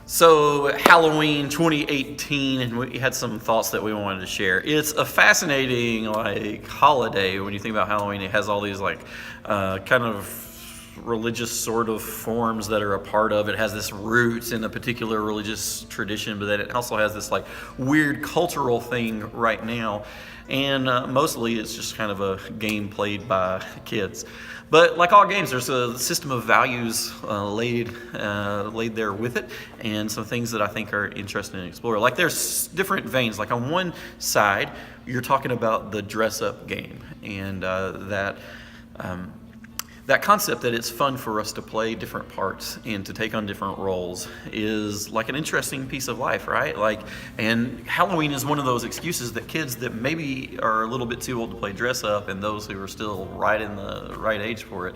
So Halloween 2018, and we had some thoughts that we wanted to share. It's a fascinating holiday when you think about Halloween. It has all these kind of religious sort of forms that are a part of it. Has this roots in a particular religious tradition, but then it also has this weird cultural thing right now. And mostly it's just kind of a game played by kids. But like all games, there's a system of values laid there with it, and some things that I think are interesting to explore. Like there's different veins. Like on one side, you're talking about the dress-up game, and that concept that it's fun for us to play different parts and to take on different roles is like an interesting piece of life, right? And Halloween is one of those excuses that kids that maybe are a little bit too old to play dress up, and those who are still right in the right age for it,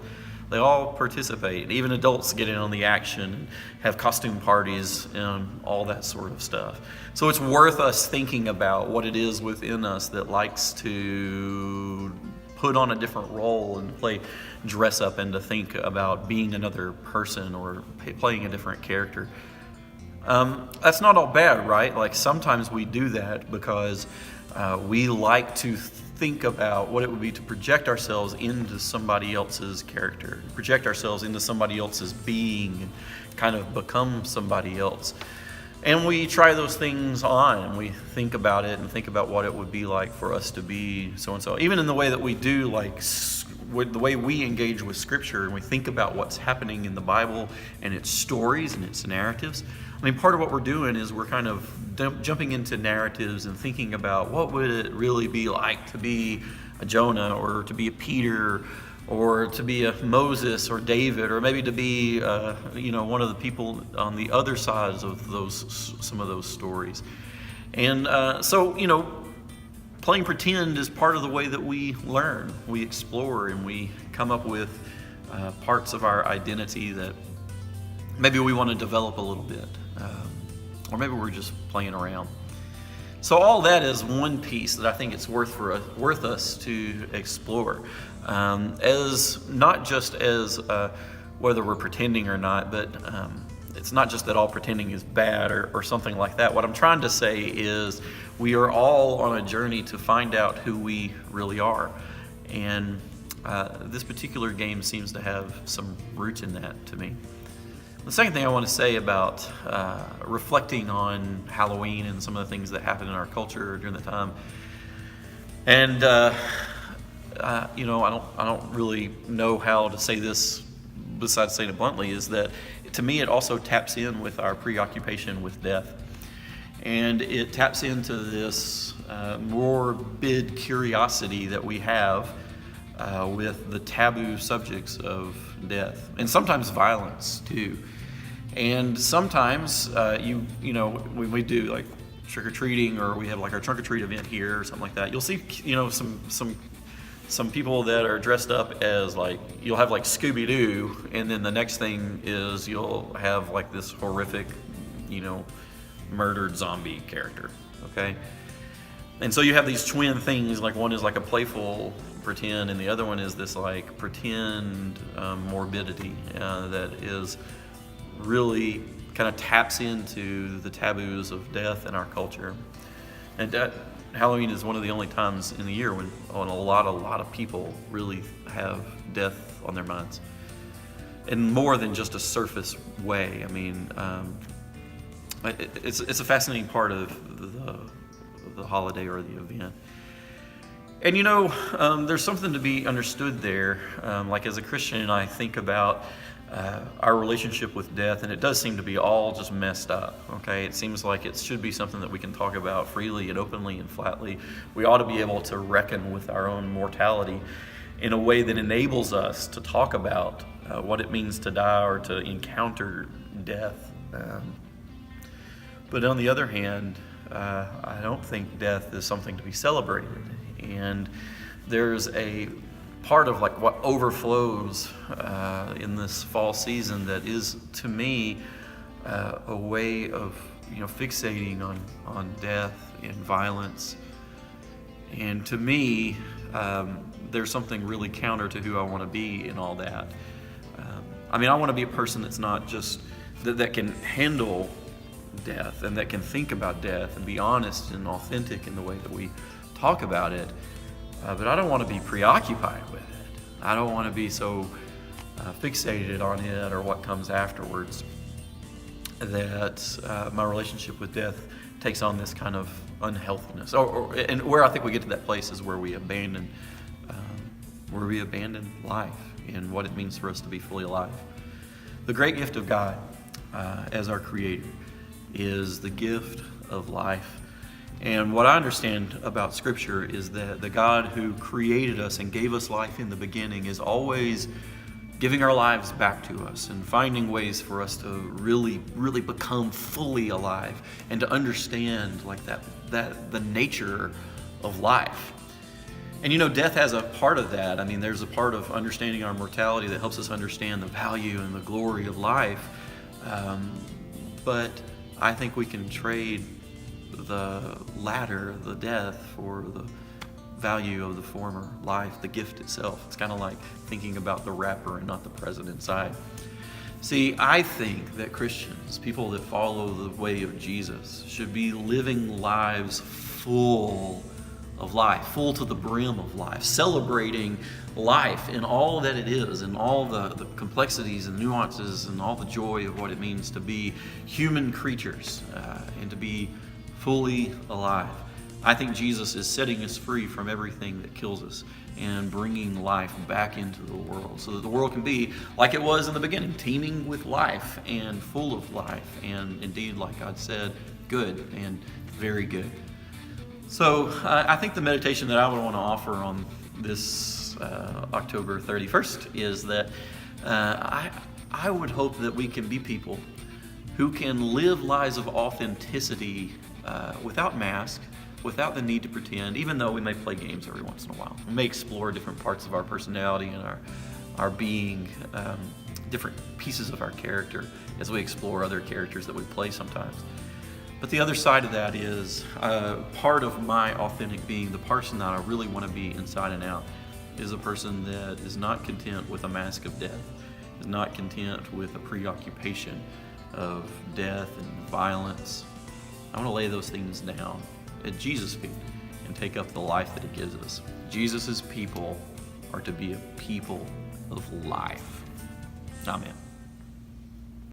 they all participate. Even adults get in on the action and have costume parties and all that sort of stuff. So it's worth us thinking about what it is within us that likes to put on a different role and play dress up, and to think about being another person or playing a different character. That's not all bad, right? Like sometimes we do that because we like to think about what it would be to project ourselves into somebody else's character, project ourselves into somebody else's being, and kind of become somebody else. And we try those things on, and we think about it and think about what it would be like for us to be so-and-so. Even in the way that we do, with the way we engage with Scripture, and we think about what's happening in the Bible and its stories and its narratives. I mean, part of what we're doing is we're kind of jumping into narratives and thinking about what would it really be like to be a Jonah, or to be a Peter, or to be a Moses or David, or maybe to be one of the people on the other sides of some of those stories. And playing pretend is part of the way that we learn, we explore, and we come up with parts of our identity that maybe we want to develop a little bit, or maybe we're just playing around. So all that is one piece that I think it's worth us to explore, as not just as whether we're pretending or not, but it's not just that all pretending is bad or something like that. What I'm trying to say is we are all on a journey to find out who we really are, and this particular game seems to have some roots in that to me. The second thing I want to say about reflecting on Halloween and some of the things that happened in our culture during the time, and I don't really know how to say this besides saying it bluntly, is that to me it also taps in with our preoccupation with death, and it taps into this morbid curiosity that we have with the taboo subjects of death, and sometimes violence too. And sometimes when we do like trick-or-treating, or we have like our trunk-or-treat event here or something like that, you'll see some people that are dressed up as you'll have Scooby-Doo, and then the next thing is you'll have this horrific murdered zombie character, okay? And so you have these twin things, one is a playful pretend, and the other one is this pretend morbidity that is really kind of taps into the taboos of death in our culture. And Halloween is one of the only times in the year when a lot of people really have death on their minds, in more than just a surface way. I mean, it's a fascinating part of the holiday or the event. And there's something to be understood there. As a Christian, I think about our relationship with death, and it does seem to be all just messed up, okay? It seems like it should be something that we can talk about freely and openly and flatly. We ought to be able to reckon with our own mortality in a way that enables us to talk about what it means to die or to encounter death. But on the other hand, I don't think death is something to be celebrated. And there's a part of what overflows in this fall season that is, to me, a way of fixating on death and violence. And to me, there's something really counter to who I want to be in all that. I want to be a person that's not just that can handle death and that can think about death and be honest and authentic in the way that we talk about it. But I don't want to be preoccupied with it. I don't want to be so fixated on it or what comes afterwards that my relationship with death takes on this kind of unhealthiness. And where I think we get to that place is where we abandon life and what it means for us to be fully alive. The great gift of God as our Creator is the gift of life. And what I understand about Scripture is that the God who created us and gave us life in the beginning is always giving our lives back to us and finding ways for us to really, really become fully alive and to understand like that the nature of life. And death has a part of that. I mean, there's a part of understanding our mortality that helps us understand the value and the glory of life. But I think we can trade the latter, the death, for the value of the former life, the gift itself. It's kind of like thinking about the wrapper and not the present inside. See, I think that Christians, people that follow the way of Jesus, should be living lives full of life, full to the brim of life, celebrating life in all that it is and all the complexities and nuances and all the joy of what it means to be human creatures and to be fully alive. I think Jesus is setting us free from everything that kills us and bringing life back into the world so that the world can be like it was in the beginning, teeming with life and full of life and indeed, like God said, good and very good. So I think the meditation that I would want to offer on this October 31st is that I would hope that we can be people who can live lives of authenticity without mask, without the need to pretend, even though we may play games every once in a while. We may explore different parts of our personality and our being, different pieces of our character as we explore other characters that we play sometimes. But the other side of that is part of my authentic being, the person that I really want to be inside and out, is a person that is not content with a mask of death, is not content with a preoccupation of death and violence. I want to lay those things down at Jesus' feet and take up the life that He gives us. Jesus' people are to be a people of life. Amen.